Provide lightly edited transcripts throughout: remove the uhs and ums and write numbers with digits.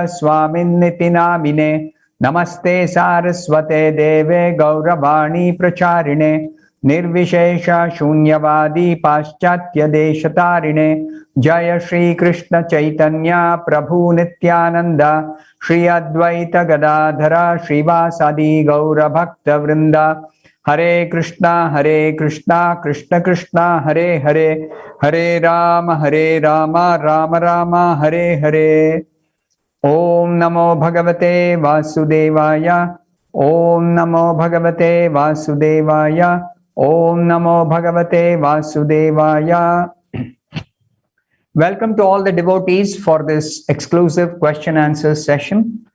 Swami Namine. Namaste Saraswate Deve Gauravani Pracharine. Nirvishesha Shunyavadi Paschatya Deshatarine. Jaya Shri Krishna Chaitanya Prabhu Nityananda. Shri Advaita Gadadhara Srivasadi Gaura Bhakta Vrinda. Hare Krishna, Krishna Krishna, Hare Hare, Hare Rama, Rama Rama, Hare Hare. Om Namo Bhagavate Vasudevaya. Om Namo Bhagavate Vasudevaya. Om Namo Bhagavate Vasudevaya. Welcome to all the devotees for this exclusive question answer session.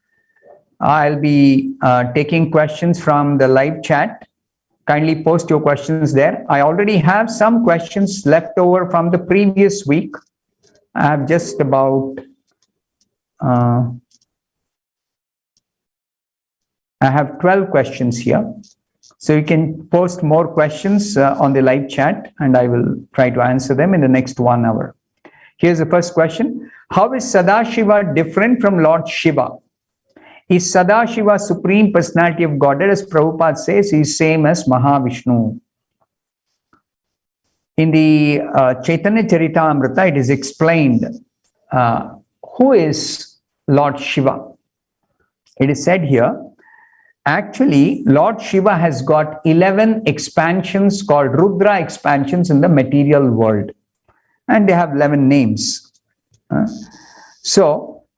I'll be taking questions from the live chat. Kindly post your questions there. I already have some questions left over from the previous week. I have just about I have 12 questions here. So you can post more questions on the live chat and I will try to answer them in the next 1 hour. Here's the first question. How is Sadashiva different from Lord Shiva? Is Sadashiva Supreme Personality of Godhead? As Prabhupada says, he is same as Mahavishnu. In the Chaitanya Charitamrita, it is explained who is Lord Shiva. It is said here, actually, Lord Shiva has got 11 expansions called Rudra expansions in the material world. And they have 11 names.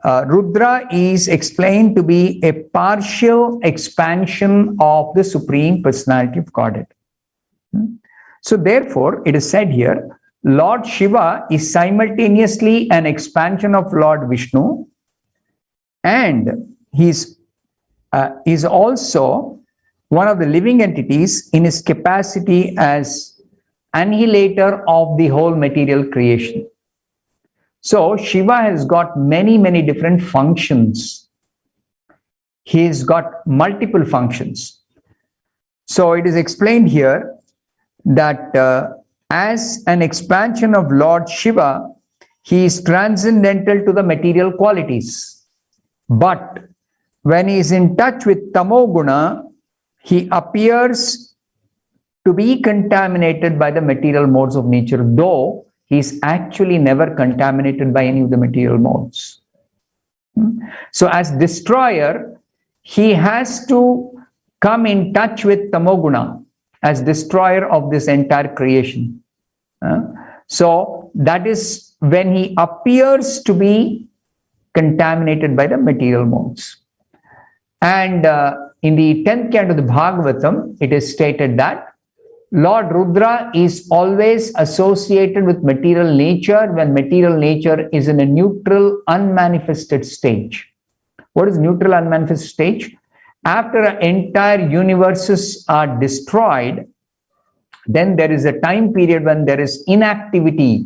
Rudra is explained to be a partial expansion of the Supreme Personality of Godhead. So therefore, it is said here, Lord Shiva is simultaneously an expansion of Lord Vishnu, and he is also one of the living entities in his capacity as annihilator of the whole material creation. So Shiva has got many different functions. He's got multiple functions. So it is explained here that as an expansion of Lord Shiva, he is transcendental to the material qualities. But when he is in touch with Tamoguna, he appears to be contaminated by the material modes of nature, though he is actually never contaminated by any of the material modes. So as destroyer, he has to come in touch with Tamoguna as destroyer of this entire creation. So that is when he appears to be contaminated by the material modes. And in the 10th canto of the Bhagavatam, it is stated that Lord Rudra is always associated with material nature when material nature is in a neutral, unmanifested stage. What is neutral, unmanifested stage? After entire universes are destroyed, then there is a time period when there is inactivity.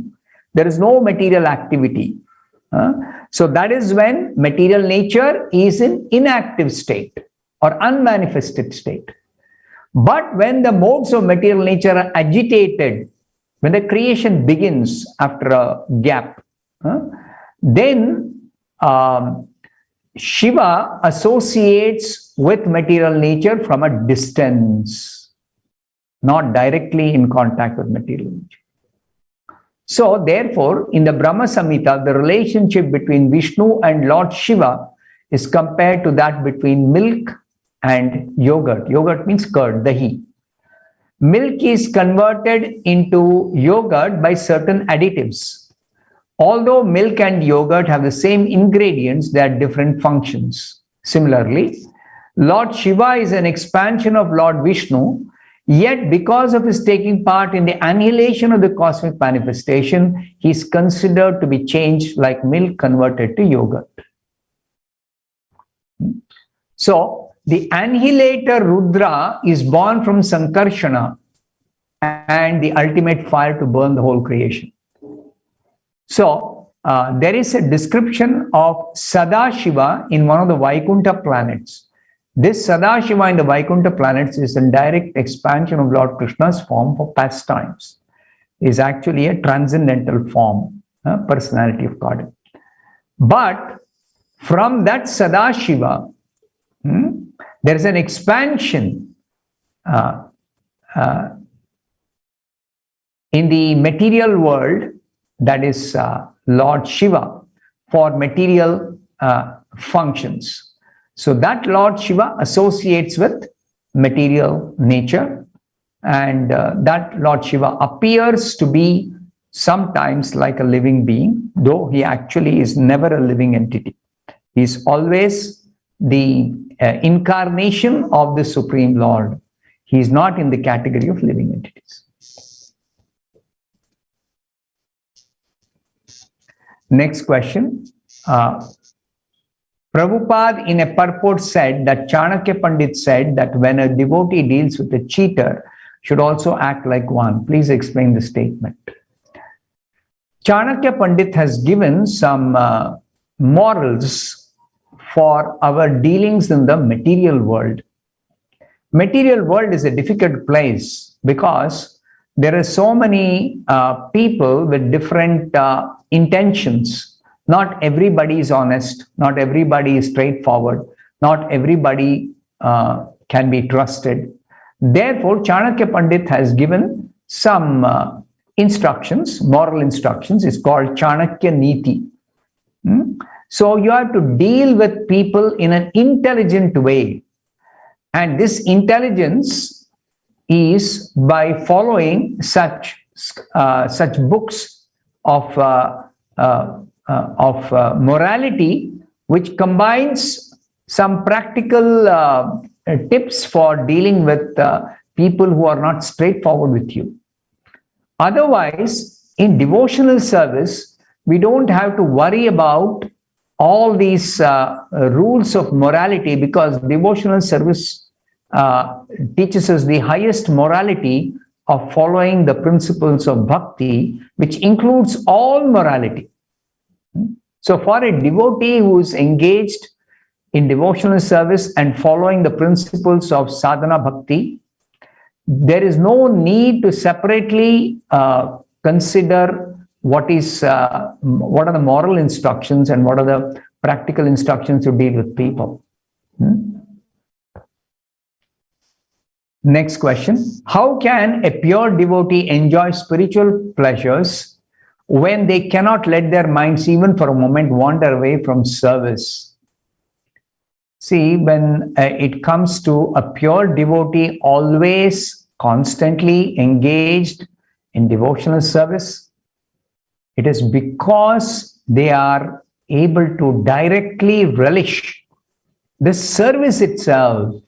There is no material activity. So that is when material nature is in inactive state or unmanifested state. But when the modes of material nature are agitated, when the creation begins after a gap, then Shiva associates with material nature from a distance, not directly in contact with material nature. So therefore, in the Brahma Samhita, the relationship between Vishnu and Lord Shiva is compared to that between milk and yogurt. Yogurt means curd, dahi. Milk is converted into yogurt by certain additives. Although milk and yogurt have the same ingredients, they have different functions. Similarly, Lord Shiva is an expansion of Lord Vishnu, yet because of his taking part in the annihilation of the cosmic manifestation, he is considered to be changed like milk converted to yogurt. So, the annihilator Rudra is born from Sankarshana and the ultimate fire to burn the whole creation. So, there is a description of Sadashiva in one of the Vaikuntha planets. This Sadashiva in the Vaikuntha planets is a direct expansion of Lord Krishna's form for pastimes. It is actually a transcendental form, personality of God. But From that Sadashiva, there is an expansion in the material world, that is Lord Shiva, for material functions. So that Lord Shiva associates with material nature, and that Lord Shiva appears to be sometimes like a living being, though he actually is never a living entity. He is always the incarnation of the Supreme Lord. He is not in the category of living entities. Next question. Prabhupada in a purport said that Chanakya Pandit said that when a devotee deals with a cheater, should also act like one. Please explain the statement. Chanakya Pandit has given some morals for our dealings in the material world. Material world is a difficult place because there are so many people with different intentions. Not everybody is honest, not everybody is straightforward, not everybody can be trusted. Therefore, Chanakya Pandit has given some instructions, moral instructions. It's called Chanakya Niti. So you have to deal with people in an intelligent way. And this intelligence is by following such books of morality, which combines some practical tips for dealing with people who are not straightforward with you. Otherwise, in devotional service, we don't have to worry about all these rules of morality, because devotional service teaches us the highest morality of following the principles of bhakti, which includes all morality. So for a devotee who is engaged in devotional service and following the principles of sadhana bhakti, there is no need to separately consider what are the moral instructions and what are the practical instructions to deal with people. Next question. How can a pure devotee enjoy spiritual pleasures when they cannot let their minds even for a moment wander away from service? See, when it comes to a pure devotee always constantly engaged in devotional service, it is because they are able to directly relish the service itself.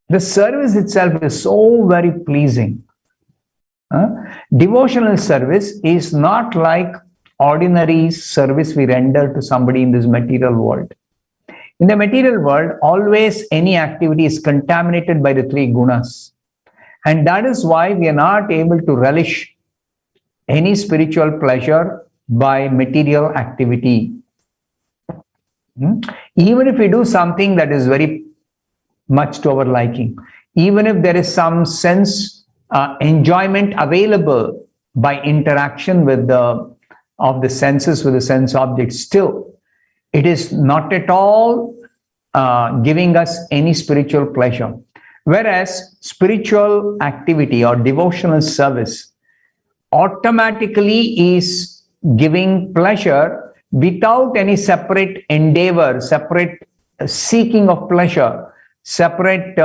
The service itself is so very pleasing. Devotional service is not like ordinary service we render to somebody in this material world. In the material world, always any activity is contaminated by the three gunas. And that is why we are not able to relish any spiritual pleasure by material activity. Even if we do something that is very much to our liking, even if there is some sense enjoyment available by interaction with the senses with the sense objects, still it is not at all giving us any spiritual pleasure. Whereas spiritual activity or devotional service automatically is giving pleasure without any separate endeavor, separate seeking of pleasure, separate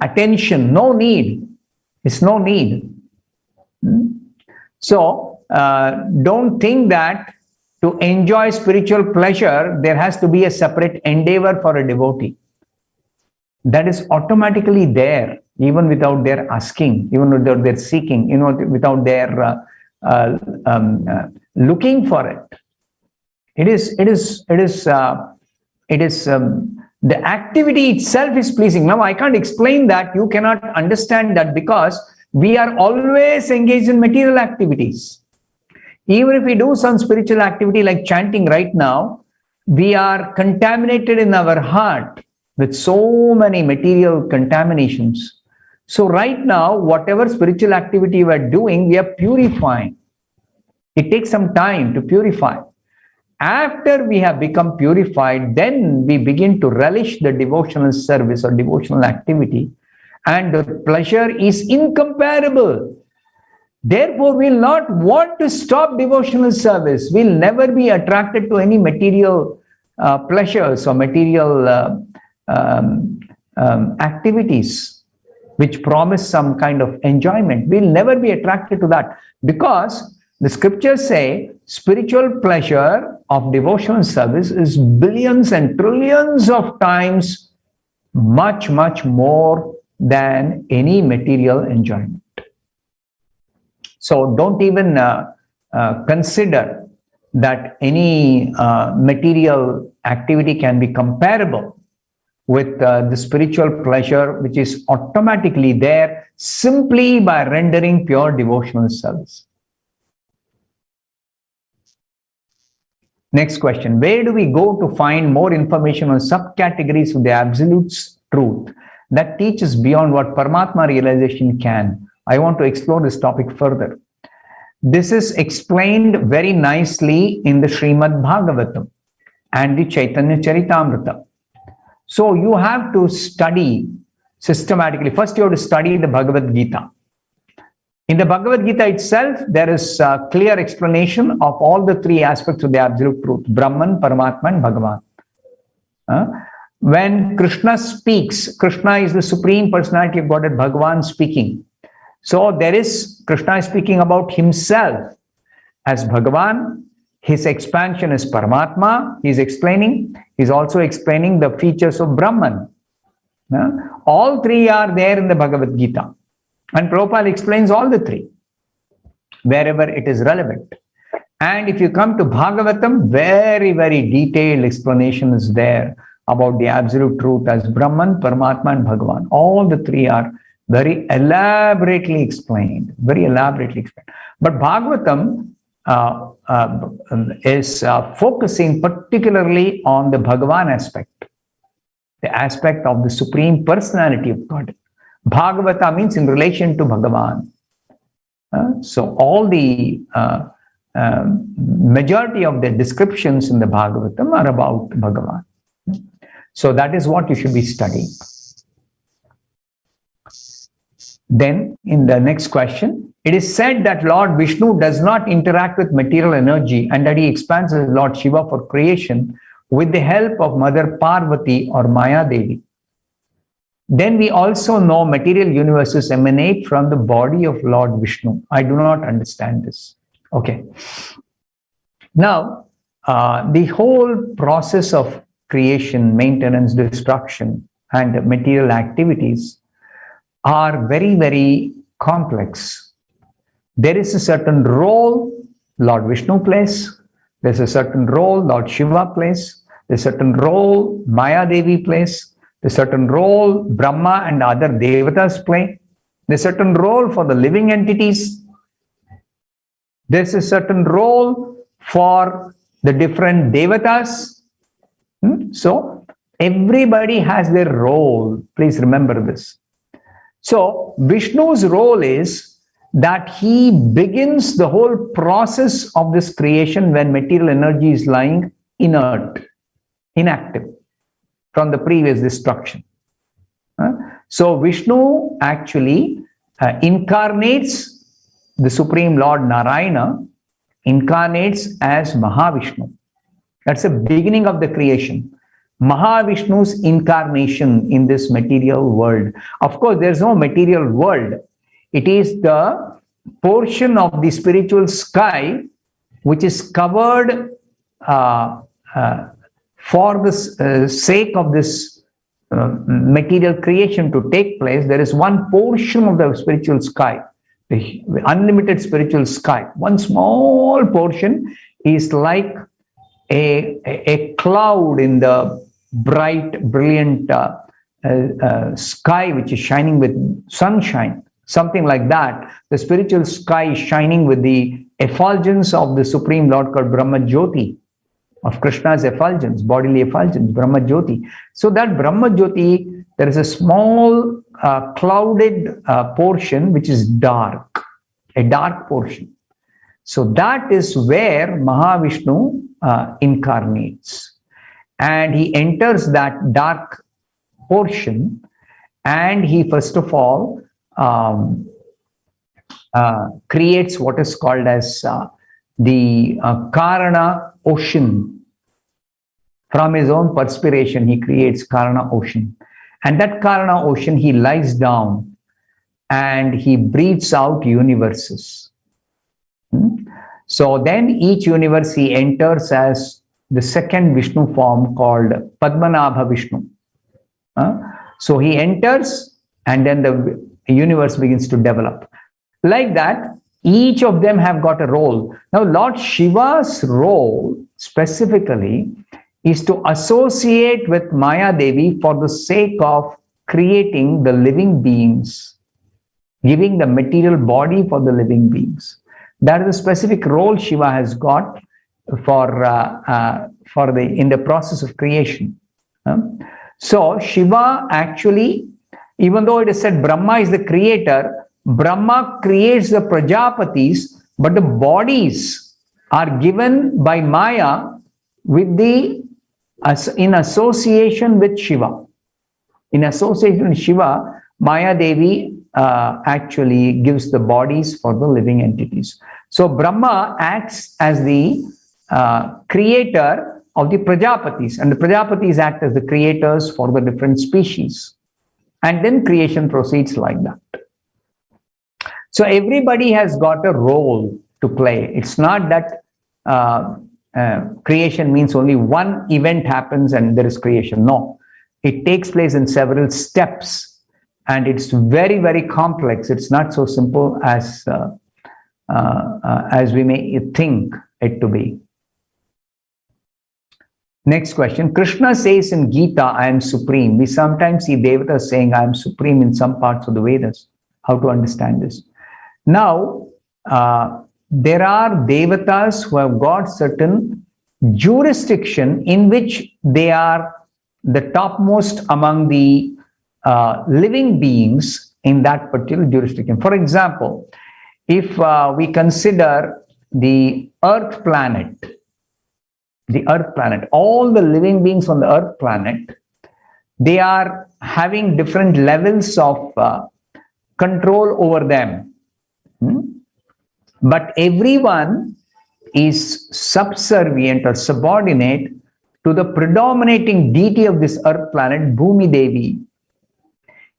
attention. No need. It's no need. So don't think that to enjoy spiritual pleasure, there has to be a separate endeavor for a devotee. That is automatically there, even without their asking, even without their seeking, without their looking for it. The activity itself is pleasing. Now, I can't explain that. You cannot understand that because we are always engaged in material activities. Even if we do some spiritual activity like chanting right now, we are contaminated in our heart with so many material contaminations. So right now, whatever spiritual activity we are doing, we are purifying. It takes some time to purify. After we have become purified, then we begin to relish the devotional service or devotional activity, and the pleasure is incomparable. Therefore, we'll not want to stop devotional service. We'll never be attracted to any material pleasures or material activities which promise some kind of enjoyment. We'll never be attracted to that, because the scriptures say spiritual pleasure of devotional service is billions and trillions of times much, much more than any material enjoyment. So don't even consider that any material activity can be comparable with the spiritual pleasure which is automatically there simply by rendering pure devotional service. Next question. Where do we go to find more information on subcategories of the absolute truth that teaches beyond what Paramatma realization can? I want to explore this topic further. This is explained very nicely in the Srimad Bhagavatam and the Chaitanya Charitamrita. So you have to study systematically. First, you have to study the Bhagavad Gita. In the Bhagavad Gita itself, there is a clear explanation of all the three aspects of the absolute truth: Brahman, Paramatma, and Bhagavan. When Krishna speaks, Krishna is the Supreme Personality of Godhead, Bhagavan speaking. So there is, Krishna is speaking about himself as Bhagavan. His expansion is Paramatma. He's explaining. He's also explaining the features of Brahman. All three are there in the Bhagavad Gita. And Prabhupada explains all the three wherever it is relevant. And if you come to Bhagavatam, very, very detailed explanation is there about the absolute truth as Brahman, Paramatma, and Bhagavan. All the three are very elaborately explained, very elaborately explained. But Bhagavatam is focusing particularly on the Bhagavan aspect, the aspect of the Supreme Personality of God. Bhagavata means in relation to Bhagavan. So all the majority of the descriptions in the Bhagavatam are about Bhagavan. So that is what you should be studying. Then in the next question, it is said that Lord Vishnu does not interact with material energy and that he expands as Lord Shiva for creation with the help of Mother Parvati or Maya Devi. Then we also know material universes emanate from the body of Lord Vishnu. I do not understand this. Okay. Now, the whole process of creation, maintenance, destruction, and material activities are very, very complex. There is a certain role Lord Vishnu plays. There's a certain role Lord Shiva plays. There's a certain role Maya Devi plays. There's a certain role Brahma and other devatas play. There's a certain role for the living entities. There's a certain role for the different devatas. So everybody has their role. Please remember this. So Vishnu's role is that he begins the whole process of this creation when material energy is lying inert, inactive from the previous destruction. So Vishnu actually incarnates, the Supreme Lord Narayana incarnates as Mahavishnu. That's the beginning of the creation. Mahavishnu's incarnation in this material world. Of course, there's no material world. It is the portion of the spiritual sky which is covered for the sake of this material creation to take place. There is one portion of the spiritual sky, the unlimited spiritual sky. One small portion is like a cloud in the bright, brilliant sky which is shining with sunshine, something like that. The spiritual sky is shining with the effulgence of the Supreme Lord called Brahma Jyoti, of Krishna's effulgence, bodily effulgence, Brahma Jyoti. So that Brahma Jyoti, there is a small clouded portion which is dark, a dark portion. So that is where Mahavishnu incarnates. And he enters that dark portion, and he first of all creates what is called as the Karana ocean. From his own perspiration, he creates Karana ocean. And that Karana ocean, he lies down and he breathes out universes. So then each universe he enters as the second Vishnu form called Padmanabha Vishnu. So he enters and then the universe begins to develop. Like that, each of them have got a role. Now, Lord Shiva's role specifically is to associate with Maya Devi for the sake of creating the living beings, giving the material body for the living beings. That is the specific role Shiva has got in the process of creation. So Shiva actually, even though it is said Brahma is the creator, Brahma creates the Prajapatis, but the bodies are given by Maya with in association with Shiva. In association with Shiva, Maya Devi actually gives the bodies for the living entities. So Brahma acts as the creator of the Prajapatis, and the Prajapatis act as the creators for the different species. And then creation proceeds like that. So everybody has got a role to play. It's not that creation means only one event happens and there is creation. No, it takes place in several steps, and it's very, very complex. It's not so simple as we may think it to be. Next question. Krishna says in Gita, I am supreme. We sometimes see Devatas saying, I am supreme in some parts of the Vedas. How to understand this? Now, there are Devatas who have got certain jurisdiction in which they are the topmost among the living beings in that particular jurisdiction. For example, if we consider the Earth planet, all the living beings on the Earth planet, they are having different levels of control over them. But everyone is subservient or subordinate to the predominating deity of this Earth planet, Bhumi Devi.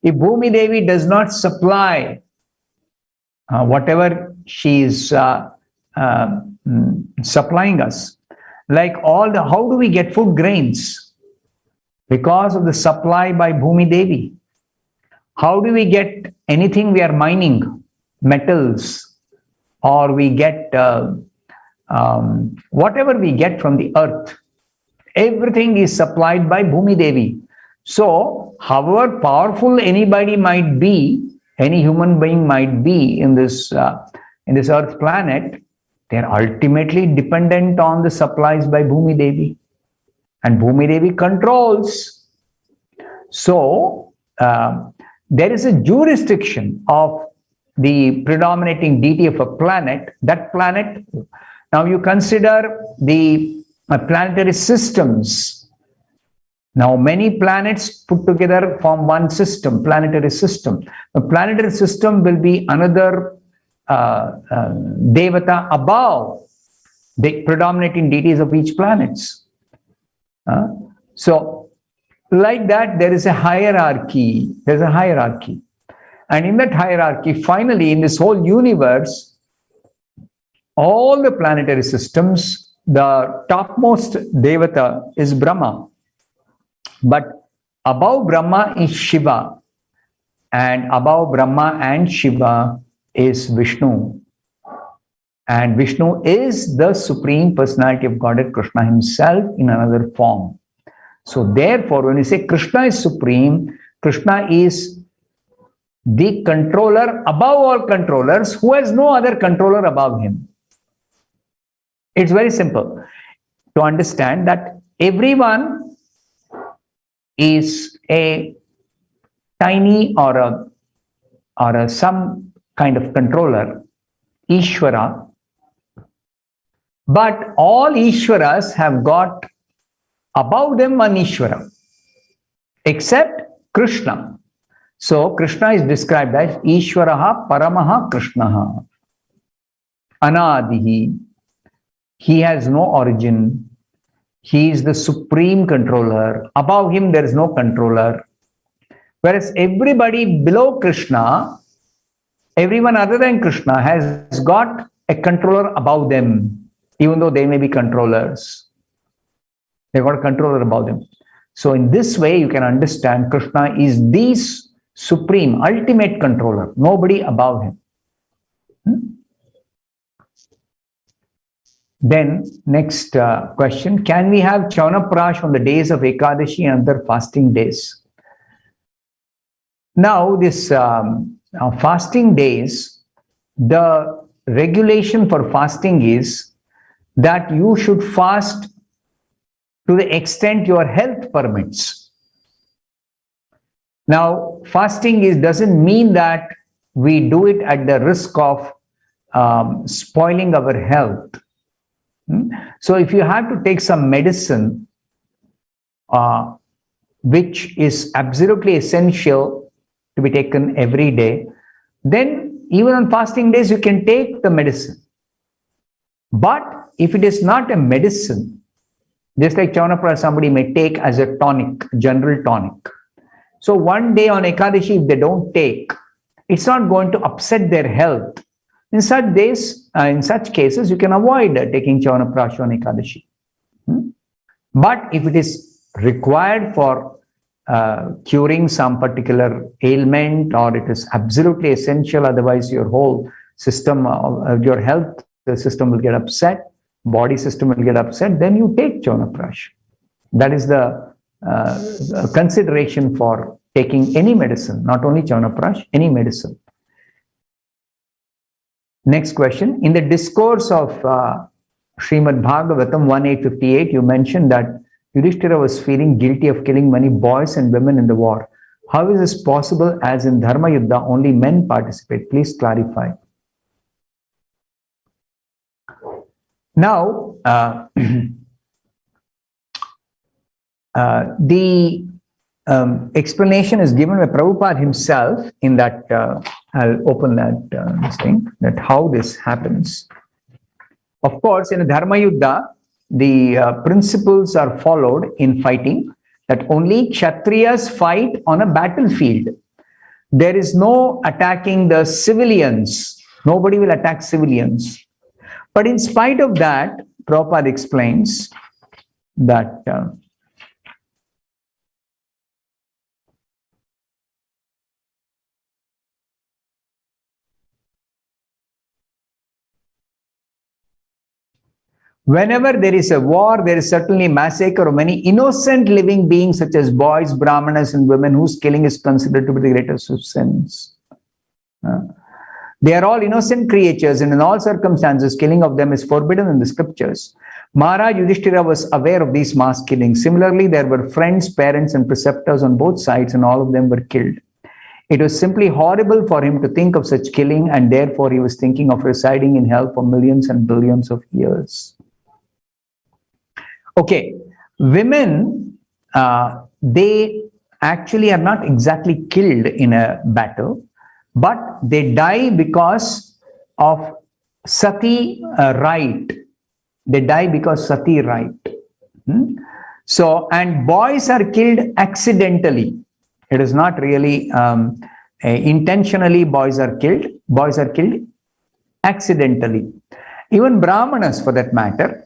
If Bhumi Devi does not supply whatever she is supplying us, like how do we get food grains? Because of the supply by Bhumi Devi. How do we get anything we are mining? Metals, or we get whatever we get from the earth, everything is supplied by Bhumi Devi. So, however powerful anybody might be, any human being might be in this Earth planet, they are ultimately dependent on the supplies by Bhumi Devi, and Bhumi Devi controls. So, there is a jurisdiction of the predominating deity of a planet. That planet, now you consider the planetary systems. Now many planets put together form one system, planetary system. The planetary system will be another Devata above the predominating deities of each planets. So like that, there is a hierarchy. There's a hierarchy. And in that hierarchy, finally, in this whole universe, all the planetary systems, the topmost Devata is Brahma. But above Brahma is Shiva. And above Brahma and Shiva is Vishnu. And Vishnu is the Supreme Personality of Godhead, Krishna himself in another form. So therefore, when we say Krishna is supreme, Krishna is the controller above all controllers, who has no other controller above him. It's very simple to understand that everyone is a tiny or some kind of controller, Ishvara, But all Ishwaras have got above them one Ishvara, except Krishna. So Krishna is described as Ishvaraha Paramaha Krishnaha. Anadihi. He has no origin. He is the supreme controller. Above him there is no controller. Whereas everybody below Krishna, everyone other than Krishna has got a controller above them, even though they may be controllers. They've got a controller above them. So in this way, you can understand Krishna is the supreme, ultimate controller. Nobody above him. Then, next question. Can we have Chaunaprash on the days of Ekadashi and other fasting days? Now, this fasting days, the regulation for fasting is that you should fast to the extent your health permits. Now, fasting doesn't mean that we do it at the risk of spoiling our health. So if you have to take some medicine, which is absolutely essential to be taken every day, then even on fasting days, you can take the medicine. But if it is not a medicine, just like Chaunaprash, somebody may take as a tonic, general tonic. So one day on Ekadashi, if they don't take, it's not going to upset their health. In such days, in such cases, you can avoid taking Chaunaprash on Ekadashi. But if it is required for curing some particular ailment, or it is absolutely essential, otherwise your whole system, your health system will get upset, body system will get upset, then you take Chaunaprash. That is the consideration for taking any medicine, not only Chaunaprash, any medicine. Next question. In the discourse of Srimad Bhagavatam 1.858, you mentioned that Yudhishthira was feeling guilty of killing many boys and women in the war. How is this possible, as in Dharma Yuddha only men participate? Please clarify. Now, the explanation is given by Prabhupada himself in that, I'll open that this thing, that how this happens. Of course, in a Dharma Yuddha, the principles are followed in fighting, that only Kshatriyas fight on a battlefield. There is no attacking the civilians. Nobody will attack civilians. But in spite of that, Prabhupada explains that whenever there is a war, there is certainly massacre of many innocent living beings, such as boys, brahmanas, and women, whose killing is considered to be the greatest of sins. They are all innocent creatures, and in all circumstances, killing of them is forbidden in the scriptures. Maharaj Yudhishthira was aware of these mass killings. Similarly, there were friends, parents, and preceptors on both sides, and all of them were killed. It was simply horrible for him to think of such killing, and therefore he was thinking of residing in hell for millions and billions of years. Okay, women, they actually are not exactly killed in a battle, but they die because of sati right. They die because sati right. So, and boys are killed accidentally. It is not really intentionally boys are killed. Boys are killed accidentally. Even brahmanas, for that matter,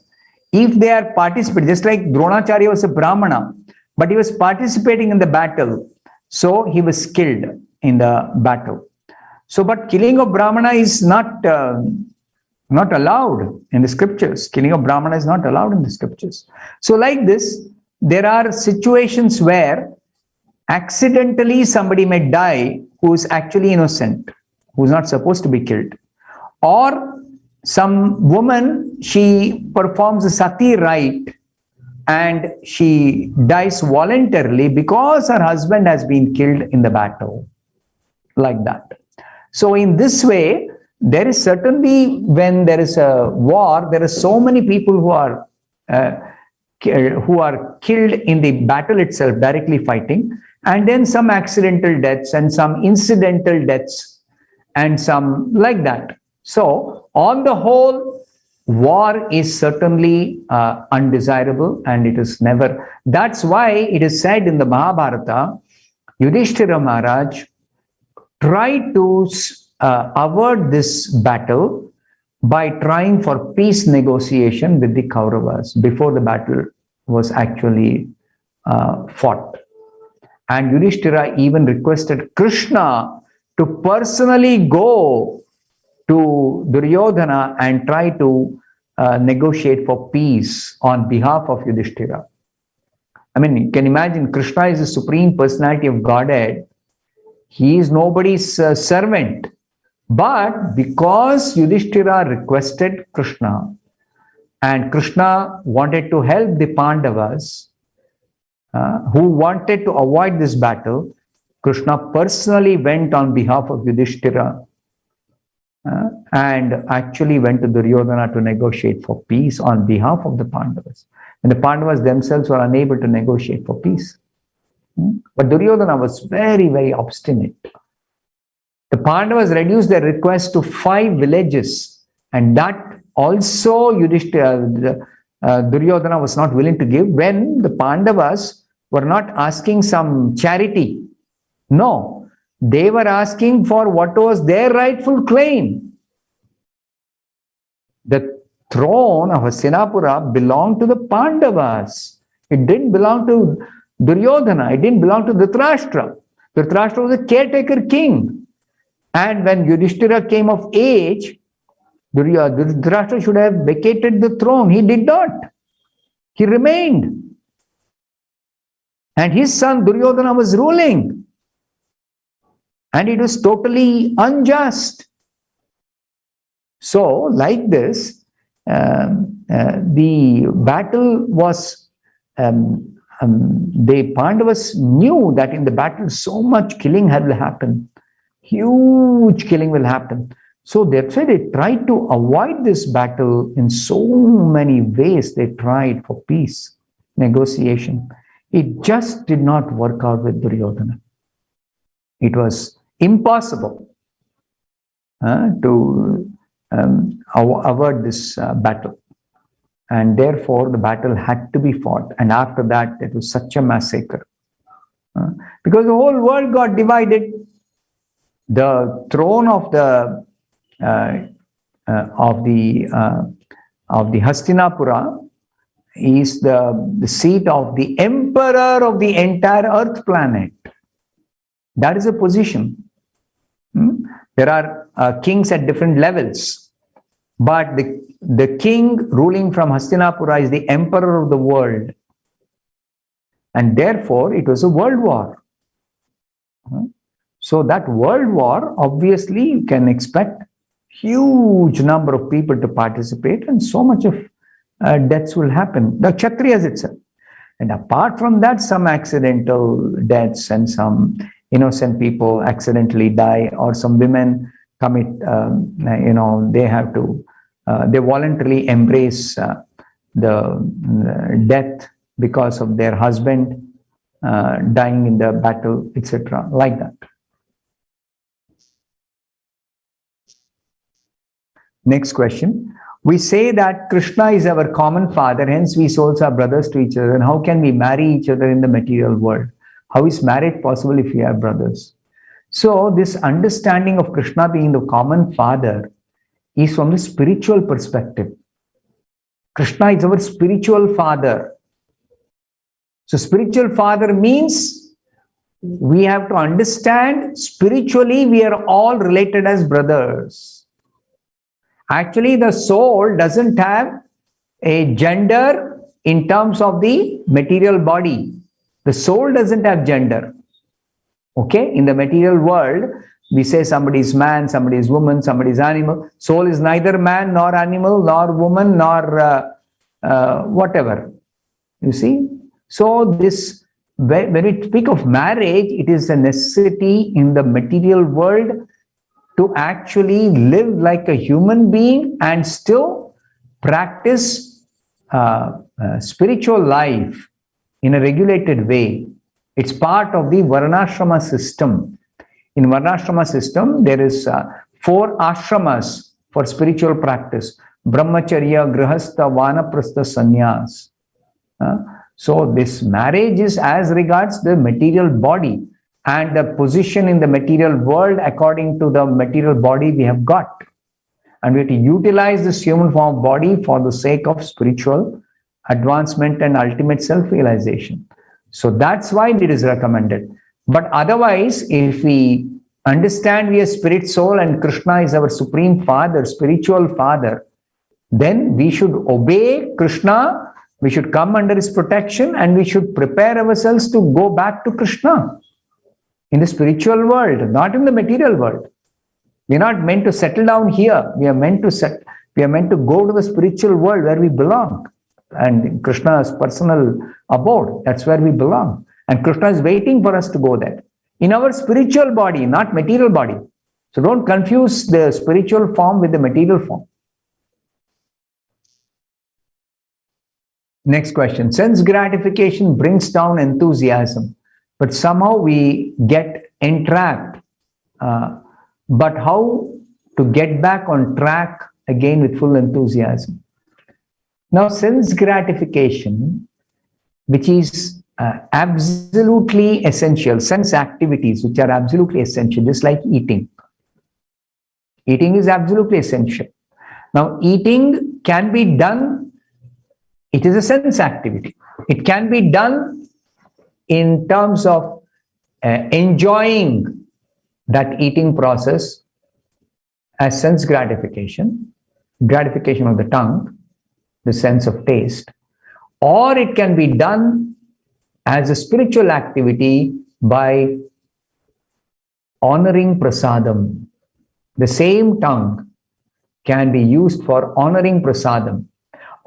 if they are participating, just like Dronacharya was a brahmana, but he was participating in the battle, so he was killed in the battle. So, but killing of brahmana is not allowed in the scriptures. Killing of brahmana is not allowed in the scriptures. So, like this, there are situations where accidentally somebody may die who is actually innocent, who is not supposed to be killed. Or some woman, she performs a sati rite and she dies voluntarily because her husband has been killed in the battle. Like that. So in this way, there is certainly, when there is a war, there are so many people who are killed in the battle itself, directly fighting, and then some accidental deaths and some incidental deaths and some like that. So on the whole, war is certainly undesirable, and it is never. That's why it is said in the Mahabharata, Yudhishthira Maharaj tried to avert this battle by trying for peace negotiation with the Kauravas before the battle was actually fought. And Yudhishthira even requested Krishna to personally go to Duryodhana and try to negotiate for peace on behalf of Yudhishthira. I mean, you can imagine, Krishna is the supreme personality of Godhead. He is nobody's servant. But because Yudhishthira requested Krishna, and Krishna wanted to help the Pandavas who wanted to avoid this battle, Krishna personally went on behalf of Yudhishthira and actually went to Duryodhana to negotiate for peace on behalf of the Pandavas. And the Pandavas themselves were unable to negotiate for peace. But Duryodhana was very, very obstinate. The Pandavas reduced their request to 5 villages, and that also Duryodhana was not willing to give when the Pandavas were not asking some charity. No, they were asking for what was their rightful claim. The throne of Hastinapura belonged to the Pandavas. It didn't belong to Duryodhana. It didn't belong to Dhritarashtra. Dhritarashtra was a caretaker king. And when Yudhishthira came of age, Dhritarashtra should have vacated the throne. He did not. He remained. And his son Duryodhana was ruling. And it was totally unjust. So, like this, the battle was, the Pandavas knew that in the battle so much killing will happen. Huge killing will happen. So that's why they tried to avoid this battle in so many ways. They tried for peace, negotiation. It just did not work out with Duryodhana. It was impossible to avert this battle. And therefore, the battle had to be fought. And after that, it was such a massacre. Because the whole world got divided. The throne of the Hastinapura is the seat of the emperor of the entire earth planet. That is a position. There are kings at different levels, but the king ruling from Hastinapura is the emperor of the world, and therefore it was a world war. So that world war, obviously, you can expect huge number of people to participate, and so much of deaths will happen. The Kshatriyas itself. And apart from that, some accidental deaths and some innocent people accidentally die, or some women commit, they have to, they voluntarily embrace the death because of their husband dying in the battle, etc. Like that. Next question. We say that Krishna is our common father, hence we souls are brothers to each other. And how can we marry each other in the material world? How is marriage possible if we are brothers? So this understanding of Krishna being the common father is from the spiritual perspective. Krishna is our spiritual father. So spiritual father means we have to understand spiritually we are all related as brothers. Actually, the soul doesn't have a gender in terms of the material body. The soul doesn't have gender. Okay? In the material world, we say somebody is man, somebody is woman, somebody is animal. Soul is neither man nor animal nor woman nor whatever. You see? So this, when we speak of marriage, it is a necessity in the material world to actually live like a human being and still practice spiritual life in a regulated way. It's part of the Varnashrama system. In Varnashrama system, there is 4 ashramas for spiritual practice: Brahmacharya, Grihastha, Vanaprastha, Sannyas. So this marriage is as regards the material body and the position in the material world according to the material body we have got. And we have to utilize this human form of body for the sake of spiritual advancement and ultimate self-realization. So that's why it is recommended. But otherwise, if we understand we are spirit soul and Krishna is our supreme father, spiritual father, then we should obey Krishna, we should come under his protection, and we should prepare ourselves to go back to Krishna in the spiritual world, not in the material world. We are not meant to settle down here. We are meant to go to the spiritual world where we belong. And Krishna's personal abode, that's where we belong. And Krishna is waiting for us to go there. In our spiritual body, not material body. So don't confuse the spiritual form with the material form. Next question. Sense gratification brings down enthusiasm, but somehow we get entrapped. But how to get back on track again with full enthusiasm? Now, sense gratification, which is absolutely essential, sense activities which are absolutely essential, just like eating. Eating is absolutely essential. Now, eating can be done, it is a sense activity. It can be done in terms of enjoying that eating process as sense gratification, gratification of the tongue, the sense of taste, or it can be done as a spiritual activity by honoring prasadam. The same tongue can be used for honoring prasadam.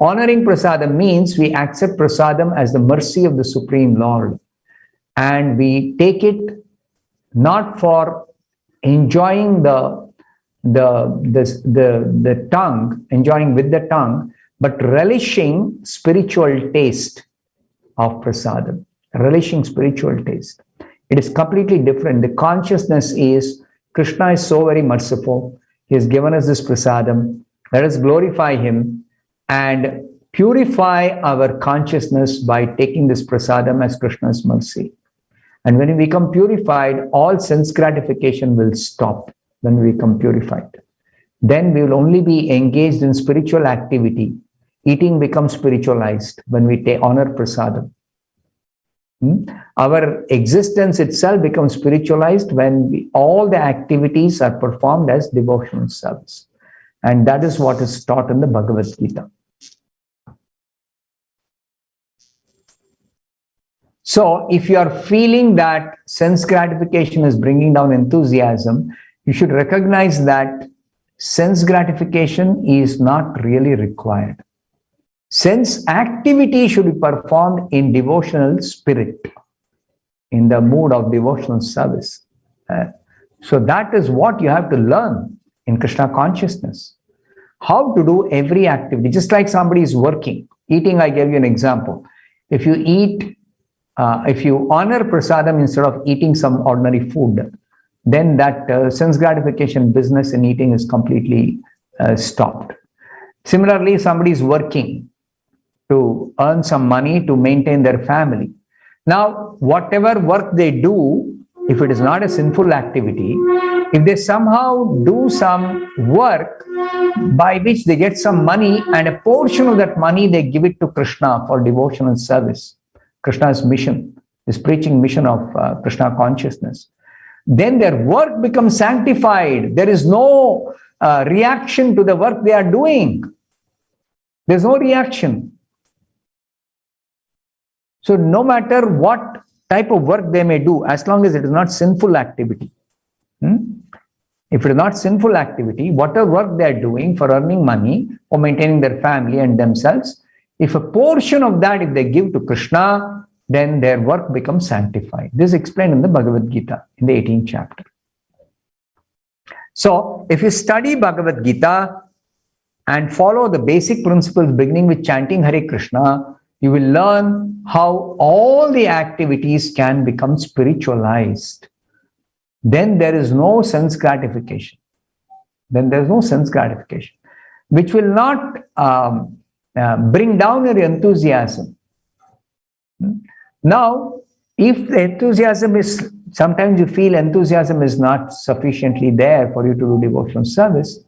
Honoring prasadam means we accept prasadam as the mercy of the Supreme Lord, and we take it not for enjoying the tongue, enjoying with the tongue, but relishing spiritual taste of prasadam, relishing spiritual taste. It is completely different. The consciousness is, Krishna is so very merciful. He has given us this prasadam. Let us glorify him and purify our consciousness by taking this prasadam as Krishna's mercy. And when we become purified, all sense gratification will stop when we become purified. Then we will only be engaged in spiritual activity. Eating becomes spiritualized when we honor prasadam. Our existence itself becomes spiritualized when all the activities are performed as devotional service. And that is what is taught in the Bhagavad Gita. So if you are feeling that sense gratification is bringing down enthusiasm, you should recognize that sense gratification is not really required. Sense activity should be performed in devotional spirit, in the mood of devotional service. So that is what you have to learn in Krishna consciousness. How to do every activity, just like somebody is working. Eating, I gave you an example. If you eat, if you honor prasadam instead of eating some ordinary food, then that sense gratification business in eating is completely stopped. Similarly, somebody is working to earn some money to maintain their family. Now, whatever work they do, if it is not a sinful activity, if they somehow do some work by which they get some money and a portion of that money they give it to Krishna for devotional service, Krishna's mission, this preaching mission of Krishna consciousness, then their work becomes sanctified. There is no reaction to the work they are doing. There's no reaction. So no matter what type of work they may do, as long as it is not sinful activity. If it is not sinful activity, whatever work they are doing for earning money or maintaining their family and themselves, if a portion of that, if they give to Krishna, then their work becomes sanctified. This is explained in the Bhagavad Gita in the 18th chapter. So, if you study Bhagavad Gita and follow the basic principles beginning with chanting Hare Krishna, you will learn how all the activities can become spiritualized. Then there is no sense gratification. Which will not bring down your enthusiasm. Now, if the enthusiasm is, sometimes you feel enthusiasm is not sufficiently there for you to do devotional service,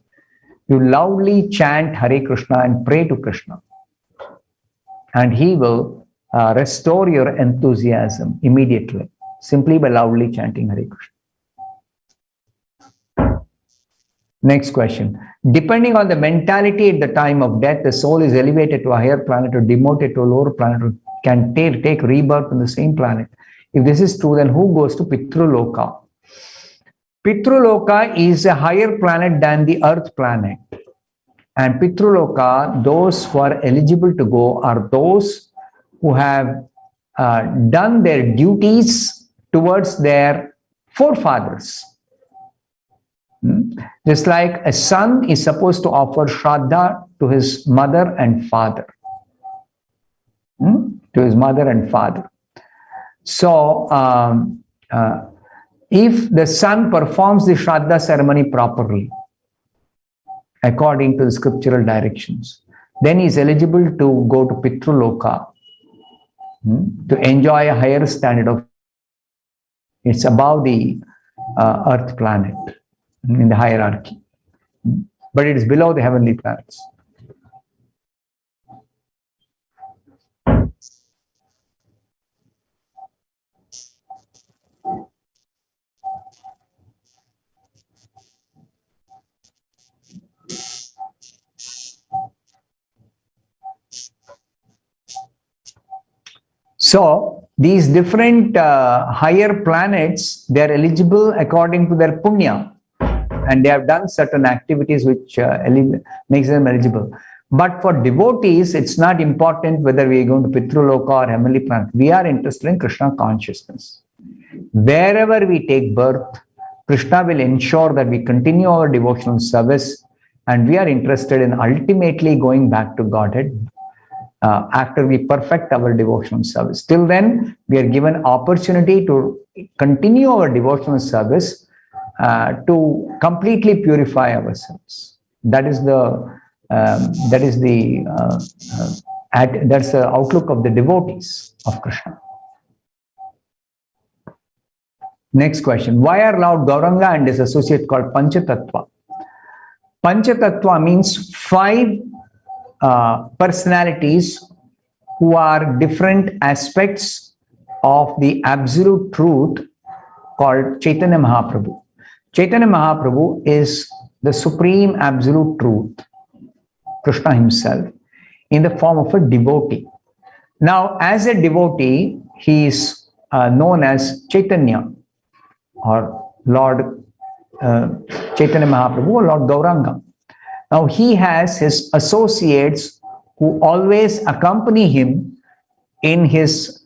you loudly chant Hare Krishna and pray to Krishna. And he will restore your enthusiasm immediately, simply by loudly chanting Hare Krishna. Next question. Depending on the mentality at the time of death, the soul is elevated to a higher planet or demoted to a lower planet, or can take rebirth on the same planet. If this is true, then who goes to Pitruloka? Pitruloka is a higher planet than the Earth planet. And Pitruloka, those who are eligible to go are those who have done their duties towards their forefathers. Just like a son is supposed to offer Shraddha to his mother and father. So, if the son performs the Shraddha ceremony properly, according to the scriptural directions, then he is eligible to go to Pitruloka to enjoy a higher standard of. It's above the Earth planet in the hierarchy, but it is below the heavenly planets. So these different higher planets, they are eligible according to their punya, and they have done certain activities which makes them eligible. But for devotees, it's not important whether we are going to Pitruloka or heavenly planet. We are interested in Krishna consciousness. Wherever we take birth, Krishna will ensure that we continue our devotional service, and we are interested in ultimately going back to Godhead after we perfect our devotional service. Till then, we are given opportunity to continue our devotional service to completely purify ourselves. That's the outlook of the devotees of Krishna. Next question. Why are Lord Gauranga and his associate called Panchatattva? Panchatattva means 5 personalities who are different aspects of the absolute truth called Chaitanya Mahaprabhu. Chaitanya Mahaprabhu is the supreme absolute truth, Krishna himself, in the form of a devotee. Now, as a devotee, he is known as Chaitanya, or Lord Chaitanya Mahaprabhu, or Lord Gauranga. Now, he has his associates who always accompany him in his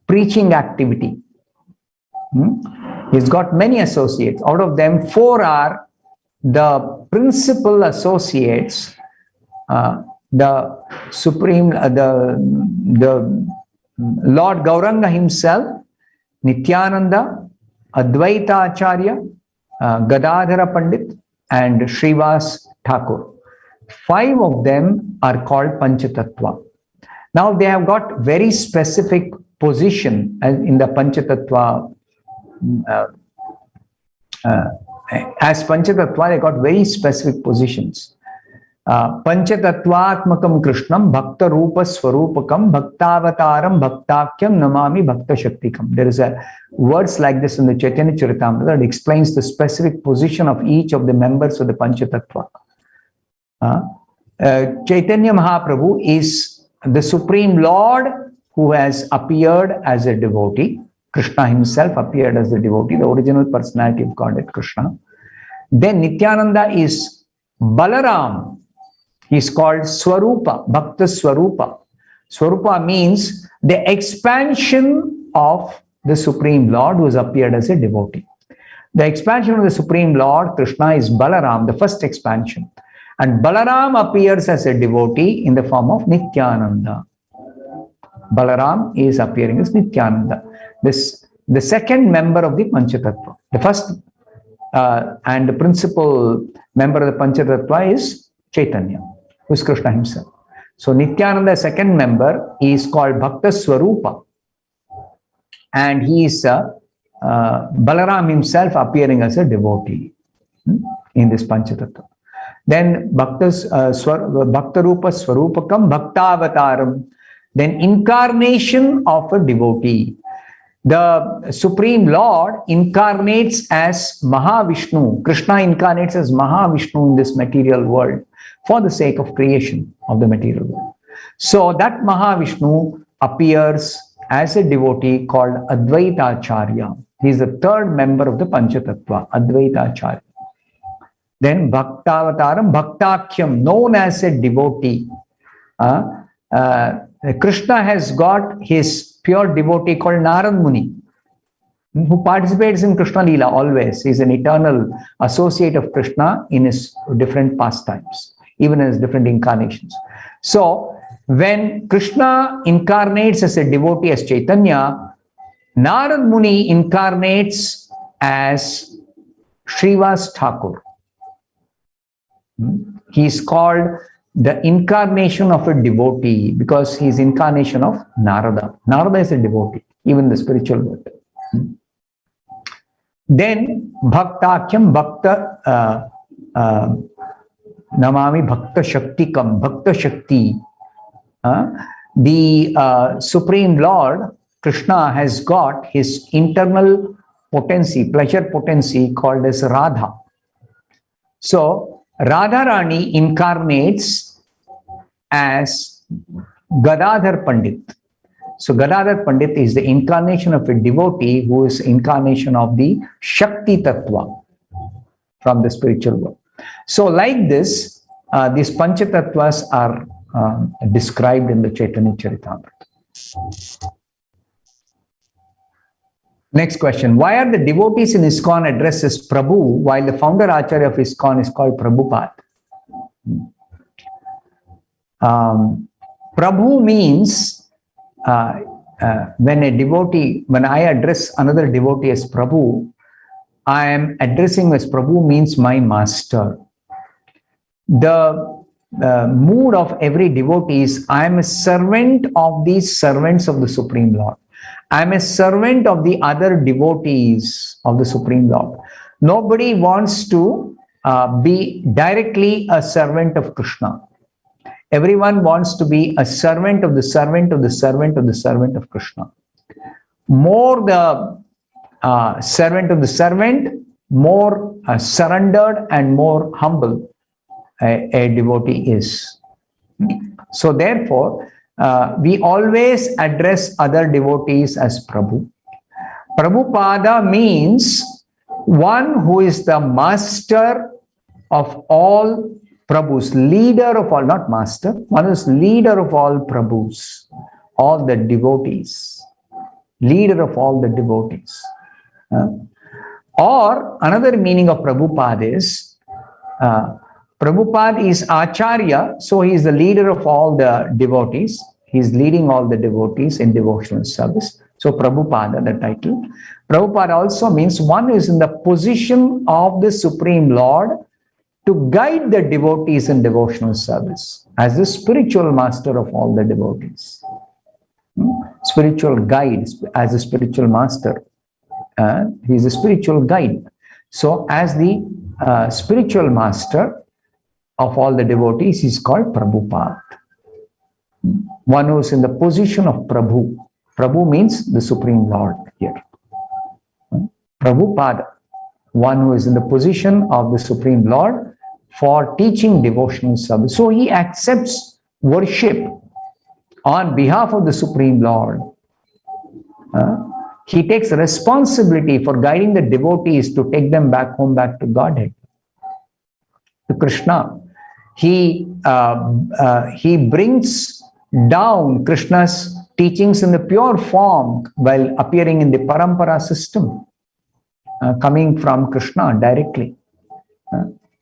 preaching activity. He's got many associates. Out of them, 4 are the principal associates, the supreme, the Lord Gauranga himself, Nityananda, Advaita Acharya, Gadadhara Pandit, and Srivas Thakur. 5 of them are called Panchatattva. Now they have got very specific position in the Panchatattva. As Panchatattva, they got very specific positions. Panchatattvatmakam Krishnam Bhakta Rupa Swarupakam Bhaktavataram Bhaktakyam Namami Bhakta Shaktikam. There is a words like this in the Chaitanya Charitamrita that explains the specific position of each of the members of the Panchatattva. Chaitanya Mahaprabhu is the Supreme Lord who has appeared as a devotee. Krishna himself appeared as a devotee, the original personality of Godhead, Krishna. Then Nityananda is Balaram. He is called Swarupa, Bhakta Swarupa. Swarupa means the expansion of the Supreme Lord who has appeared as a devotee. The expansion of the Supreme Lord Krishna is Balaram, the first expansion. And Balaram appears as a devotee in the form of Nityananda. Balaram is appearing as Nityananda. The second member of the Panchatattva. The first and the principal member of the Panchatattva is Chaitanya, who is Krishna himself. So Nityananda, second member, is called Bhakta Swarupa. And he is Balaram himself appearing as a devotee in this Panchatattva. Then Bhakta Rupa Swarupakam Bhaktavataram. Then incarnation of a devotee. The Supreme Lord incarnates as Mahavishnu. Krishna incarnates as Mahavishnu in this material world for the sake of creation of the material world. So that Mahavishnu appears as a devotee called Advaita Acharya. He is the third member of the Panchatattva, Advaita Acharya. Then Bhaktavataram, Bhaktakyam, known as a devotee. Krishna has got his pure devotee called Narad Muni, who participates in Krishna Leela always. He is an eternal associate of Krishna in his different pastimes, even in his different incarnations. So, when Krishna incarnates as a devotee as Chaitanya, Narad Muni incarnates as Srivas Thakur. He is called the incarnation of a devotee because he is incarnation of Narada. Narada is a devotee, even in the spiritual world. Then Bhaktakyam Bhakta Namami Bhakta Shaktikam, Bhakta Shakti. The Supreme Lord Krishna has got his internal potency, pleasure potency called as Radha. So Radharani incarnates as Gadadhar Pandit. So Gadadhar Pandit is the incarnation of a devotee who is incarnation of the Shakti Tattva from the spiritual world. So like this, these Panchatattva's are described in the Chaitanya Charitamrita. Next question. Why are the devotees in ISKCON addressed as Prabhu while the founder Acharya of ISKCON is called Prabhupada? Prabhu means when I address another devotee as Prabhu, I am addressing as Prabhu means my master. The mood of every devotee is I am a servant of these servants of the Supreme Lord. I am a servant of the other devotees of the Supreme Lord. Nobody wants to be directly a servant of Krishna. Everyone wants to be a servant of the servant of the servant of the servant of Krishna. More the servant of the servant, more surrendered and more humble a devotee is. So therefore, we always address other devotees as Prabhu. Prabhupada means one who is the master of all Prabhus, leader of all, not master, one is leader of all Prabhus, all the devotees, leader of all the devotees. Or another meaning of Prabhupada is, Prabhupada is Acharya, so he is the leader of all the devotees. He is leading all the devotees in devotional service. So Prabhupada, the title. Prabhupada also means one who is in the position of the Supreme Lord to guide the devotees in devotional service as the spiritual master of all the devotees. Spiritual guide as a spiritual master. He is a spiritual guide. So as the spiritual master of all the devotees, he is called Prabhupada. One who is in the position of Prabhu. Prabhu means the Supreme Lord here. Prabhupada, one who is in the position of the Supreme Lord for teaching devotional service. So he accepts worship on behalf of the Supreme Lord. He takes responsibility for guiding the devotees to take them back home, back to Godhead, to Krishna. He brings down Krishna's teachings in the pure form while appearing in the Parampara system. coming from Krishna directly.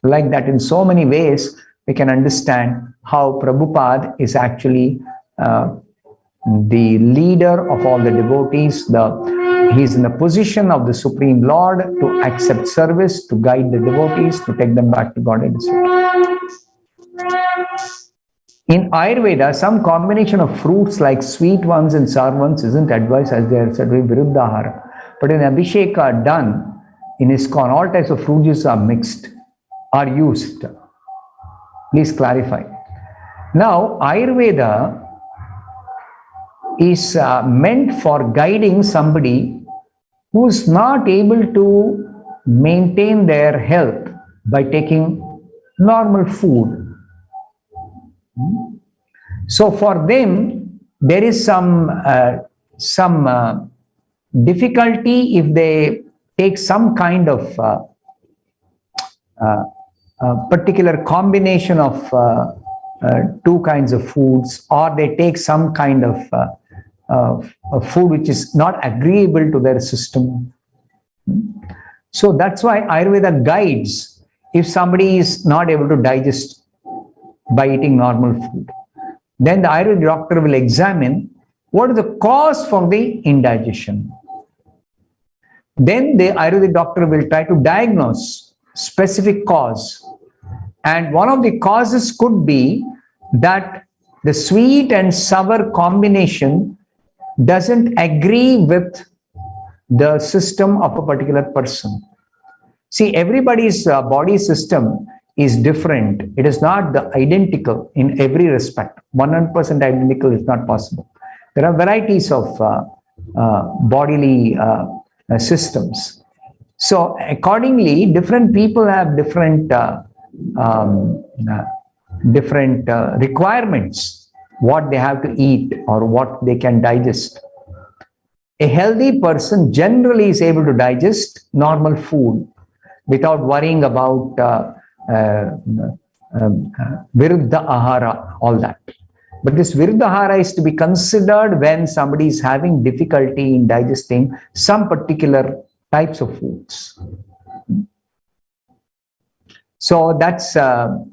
Like that, in so many ways, we can understand how Prabhupada is actually the leader of all the devotees. He's in the position of the Supreme Lord to accept service, to guide the devotees, to take them back to Godhead. In Ayurveda, some combination of fruits like sweet ones and sour ones isn't advised, as they are said with Viruddhahara. But in Abhisheka done, in ISKCON, all types of fruit juices are mixed, are used. Please clarify. Now, Ayurveda is meant for guiding somebody who is not able to maintain their health by taking normal food. So for them, there is some difficulty if they take some kind of particular combination of two kinds of foods, or they take some kind of food which is not agreeable to their system. So that's why Ayurveda guides if somebody is not able to digest by eating normal food. Then the Ayurvedic doctor will examine what is the cause for the indigestion. Then the Ayurvedic doctor will try to diagnose specific cause. And one of the causes could be that the sweet and sour combination doesn't agree with the system of a particular person. See, everybody's body system is different. It is not identical in every respect. 100% identical is not possible. There are varieties of bodily systems. So accordingly, different people have different requirements, what they have to eat or what they can digest. A healthy person generally is able to digest normal food without worrying about Viruddha Ahara, all that. But this Viruddha Ahara is to be considered when somebody is having difficulty in digesting some particular types of foods. So that's not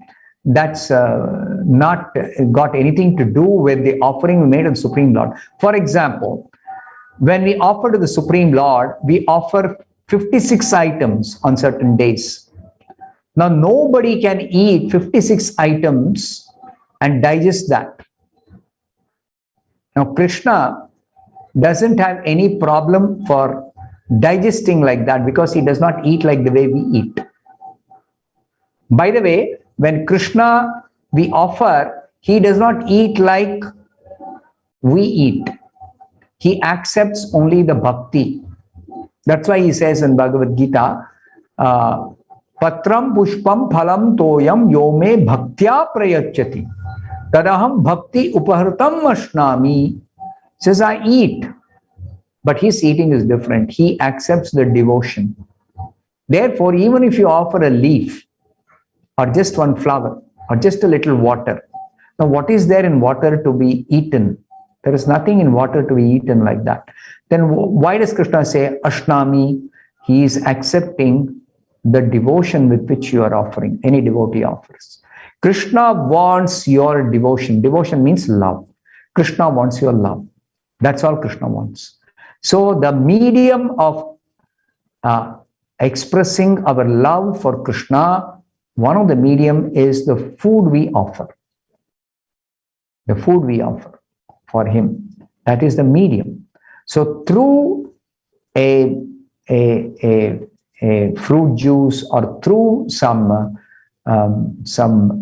got anything to do with the offering we made to the Supreme Lord. For example, when we offer to the Supreme Lord, we offer 56 items on certain days. Now, nobody can eat 56 items and digest that. Now, Krishna doesn't have any problem for digesting like that because he does not eat like the way we eat. By the way, when Krishna we offer, he does not eat like we eat. He accepts only the bhakti. That's why he says in Bhagavad Gita, Patram pushpam phalam toyam yome bhaktya prayachati tadaham bhakti upahritam ashnami. Says, I eat, but his eating is different. He accepts the devotion. Therefore, even if you offer a leaf or just one flower or just a little water, now what is there in water to be eaten? There is nothing in water to be eaten like that. Then why does Krishna say Ashnami? He is accepting the devotion with which you are offering. Any devotee offers. Krishna wants your devotion. Devotion means love. Krishna wants your love. That's all Krishna wants. So the medium of expressing our love for Krishna, one of the medium is the food we offer. The food we offer for him. That is the medium. So through a fruit juice or through some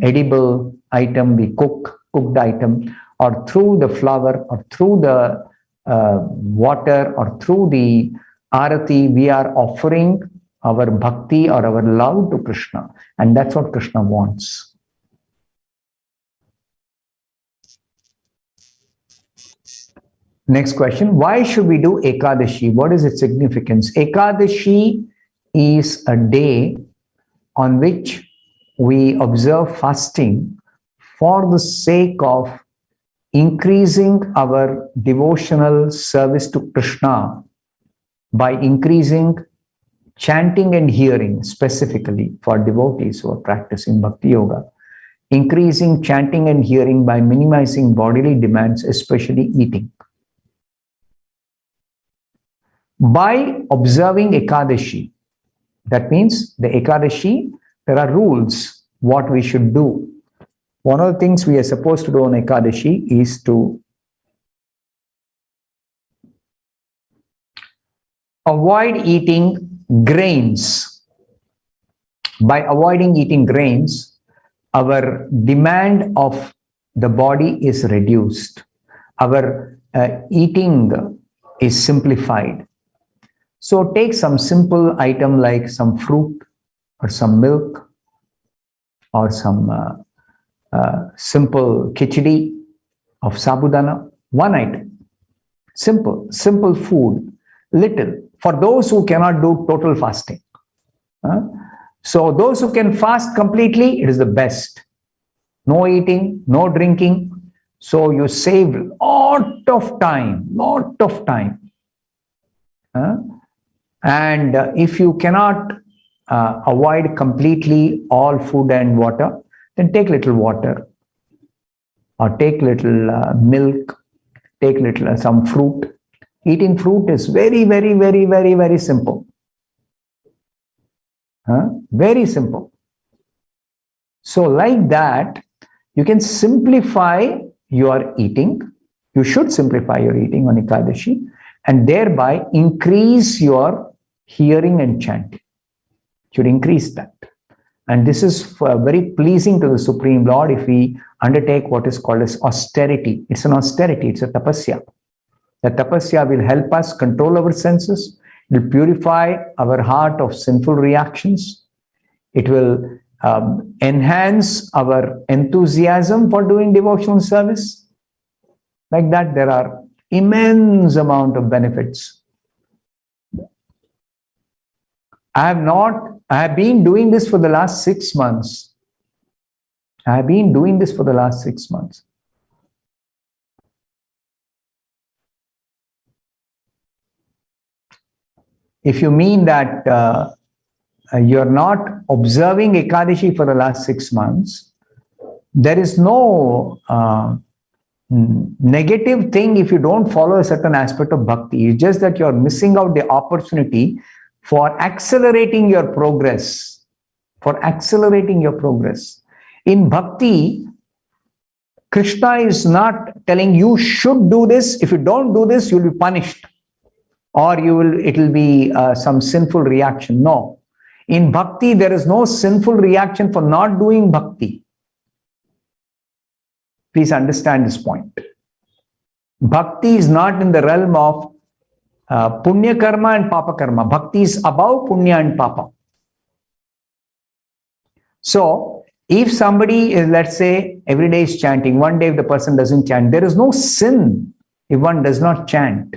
edible item we cooked item, or through the flower or through the water or through the arati, we are offering our bhakti or our love to Krishna. And that's what Krishna wants. Next question. Why should we do Ekadashi? What is its significance? Ekadashi is a day on which we observe fasting for the sake of increasing our devotional service to Krishna by increasing chanting and hearing specifically for devotees who are practicing Bhakti Yoga, increasing chanting and hearing by minimizing bodily demands, especially eating. By observing Ekadashi, that means the Ekadashi, there are rules what we should do. One of the things we are supposed to do on Ekadashi is to avoid eating grains. By avoiding eating grains, our demand of the body is reduced. Our eating is simplified. So take some simple item like some fruit or some milk or some simple khichdi of sabudana, one item. Simple food, little. For those who cannot do total fasting. So those who can fast completely, it is the best. No eating, no drinking. So you save lot of time. And if you cannot avoid completely all food and water, then take little water or take little milk, take little some fruit. Eating fruit is very simple. Very simple. So like that, you can simplify your eating. You should simplify your eating on Ekadashi and thereby increase your hearing and chanting. Should increase that. And this is very pleasing to the Supreme Lord if we undertake what is called as austerity. It's an austerity, it's a tapasya. The tapasya will help us control our senses. It will purify our heart of sinful reactions. It will enhance our enthusiasm for doing devotional service. Like that, there are immense amount of benefits. I have been doing this for the last 6 months. If you mean that you're not observing Ekadashi for the last 6 months, there is no negative thing if you don't follow a certain aspect of bhakti. It's just that you're missing out the opportunity for accelerating your progress. In bhakti, Krishna is not telling you should do this. If you don't do this, you'll be punished. Or it will be some sinful reaction. No. In bhakti, there is no sinful reaction for not doing bhakti. Please understand this point. Bhakti is not in the realm of punya karma and papa karma. Bhakti is above punya and papa. So, if somebody is, let's say, every day is chanting, one day if the person doesn't chant, there is no sin if one does not chant.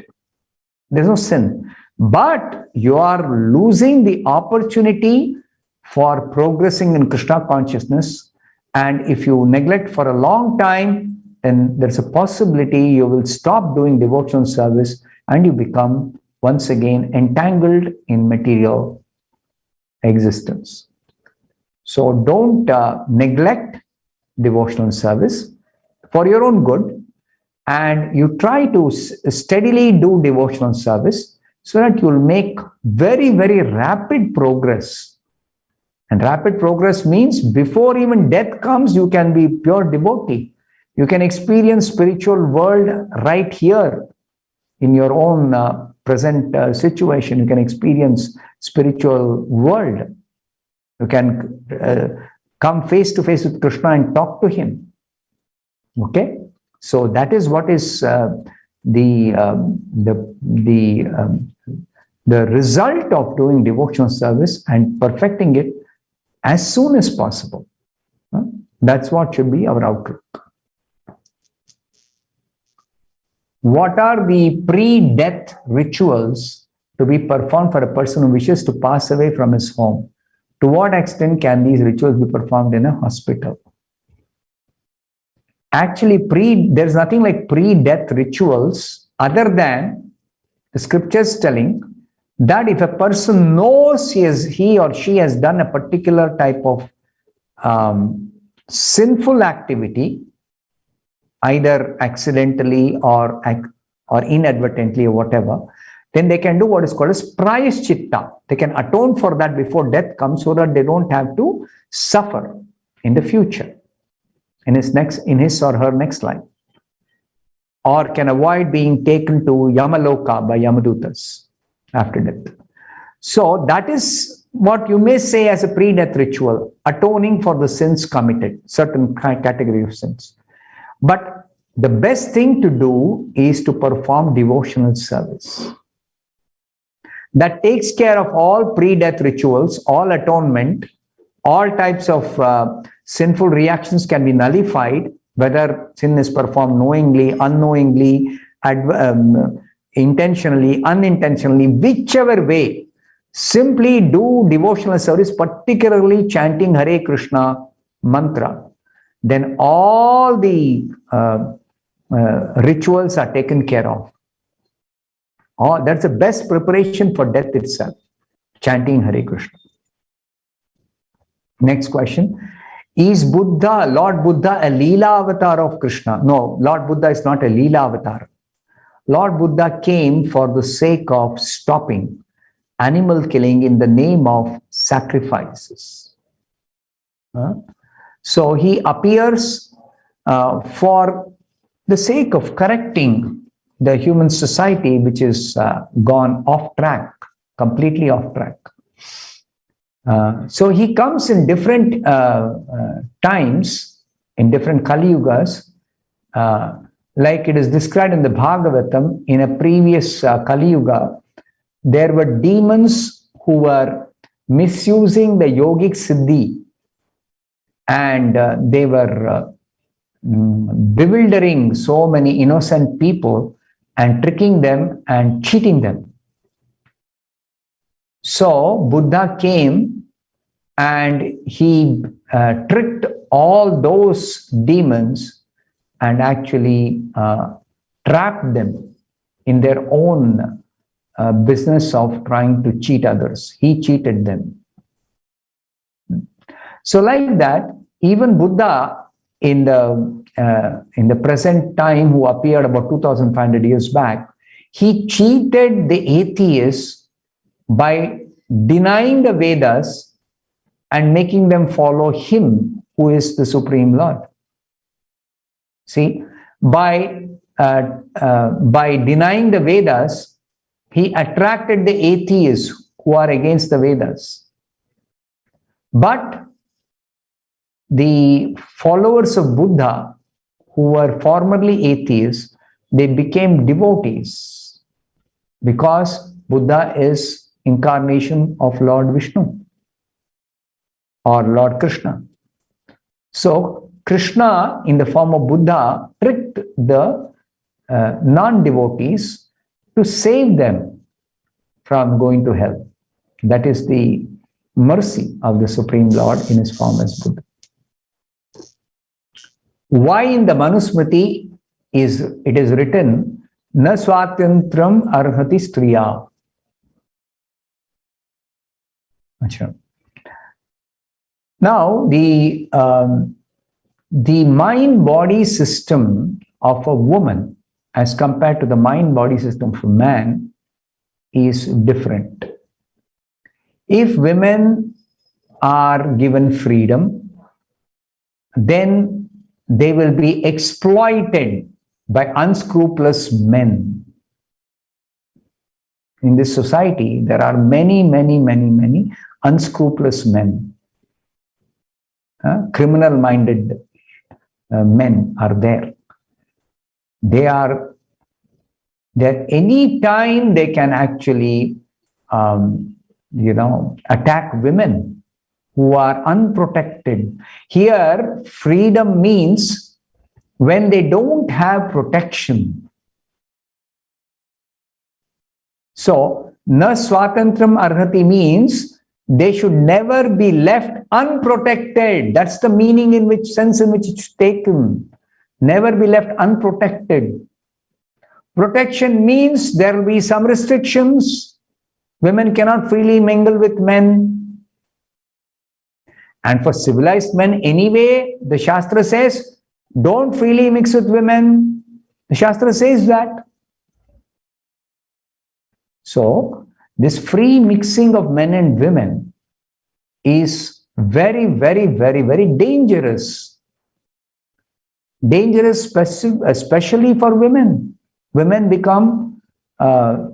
There's no sin. But you are losing the opportunity for progressing in Krishna consciousness. And if you neglect for a long time, then there's a possibility you will stop doing devotional service and you become once again entangled in material existence. So don't neglect devotional service for your own good. And you try to steadily do devotional service so that you'll make very rapid progress. And rapid progress means before even death comes, you can be pure devotee. You can experience spiritual world right here in your own present situation. You can experience spiritual world. You can come face to face with Krishna and talk to him. Okay? So that is what is the result of doing devotional service and perfecting it as soon as possible. That's what should be our outlook. What are the pre-death rituals to be performed for a person who wishes to pass away from his home? To what extent can these rituals be performed in a hospital? Actually, there's nothing like pre-death rituals other than the scriptures telling that if a person knows he or she has done a particular type of sinful activity, either accidentally or inadvertently or whatever, then they can do what is called as prayaschitta. They can atone for that before death comes, so that they don't have to suffer in the future, in his or her next life, or can avoid being taken to Yamaloka by Yamadutas after death. So that is what you may say as a pre-death ritual, atoning for the sins committed, certain category of sins. But the best thing to do is to perform devotional service. That takes care of all pre-death rituals, all atonement, all types of sinful reactions can be nullified, whether sin is performed knowingly, unknowingly, intentionally, unintentionally, whichever way. Simply do devotional service, particularly chanting Hare Krishna mantra. Then all the rituals are taken care of. That's the best preparation for death itself, chanting Hare Krishna. Next question. Is Buddha, Lord Buddha, a Leela avatar of Krishna? No, Lord Buddha is not a Leela avatar. Lord Buddha came for the sake of stopping animal killing in the name of sacrifices. So he appears for the sake of correcting the human society, which is gone off track, completely off track. So he comes in different times, in different Kali Yugas, like it is described in the Bhagavatam. In a previous Kali Yuga, there were demons who were misusing the yogic siddhi, and they were bewildering so many innocent people and tricking them and cheating them. So Buddha came and he tricked all those demons and actually trapped them in their own business of trying to cheat others. He cheated them. So like that, even Buddha in the present time, who appeared about 2,500 years back, he cheated the atheists by denying the Vedas and making them follow him, who is the Supreme Lord. See, by denying the Vedas, he attracted the atheists who are against the Vedas. But the followers of Buddha, who were formerly atheists, they became devotees, because Buddha is incarnation of Lord Vishnu or Lord Krishna. So Krishna, in the form of Buddha, tricked the non-devotees to save them from going to hell. That is the mercy of the Supreme Lord in his form as Buddha. Why in the Manusmriti it is written, Na swatantram arhati striya. Now, the mind-body system of a woman as compared to the mind-body system of a man is different. If women are given freedom, then they will be exploited by unscrupulous men. In this society, there are many unscrupulous men. Criminal-minded men are there. Any time they can actually, attack women who are unprotected. Here, freedom means when they don't have protection. So, na swatantram arhati means they should never be left unprotected. That's the meaning sense in which it's taken. Never be left unprotected. Protection means there will be some restrictions. Women cannot freely mingle with men. And for civilized men, anyway, the Shastra says, don't freely mix with women. The Shastra says that. So, this free mixing of men and women is very, very, very, very dangerous. Dangerous, especially for women. Women become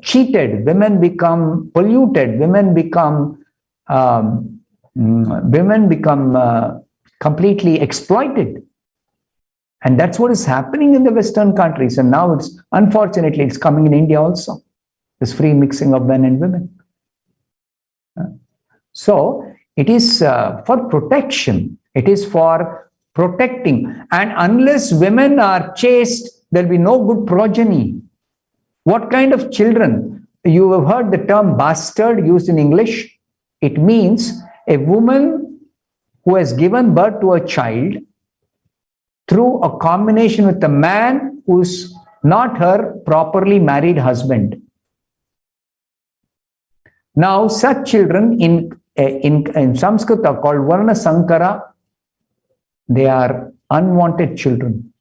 cheated. Women become polluted. Women become completely exploited. And that's what is happening in the Western countries. And now unfortunately, it's coming in India also. This free mixing of men and women. So it is for protection. It is for protecting. And unless women are chaste, there'll be no good progeny. What kind of children? You have heard the term bastard used in English. It means a woman who has given birth to a child through a combination with a man who's not her properly married husband. Now, such children in Sanskrit are called Varna Sankara. They are unwanted children.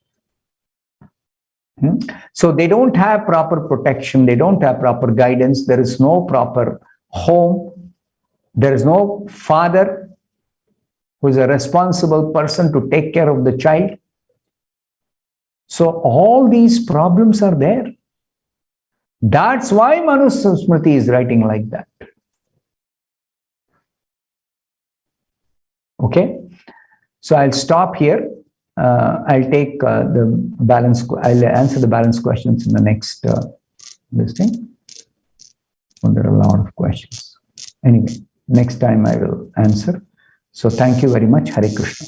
So they don't have proper protection. They don't have proper guidance. There is no proper home. There is no father who is a responsible person to take care of the child. So all these problems are there. That's why Manusmriti is writing like that. Okay, so I'll stop here. I'll take the balance. I'll answer the balance questions in the next this thing. Well, there are a lot of questions. Anyway, next time I will answer. So thank you very much. Hare Krishna.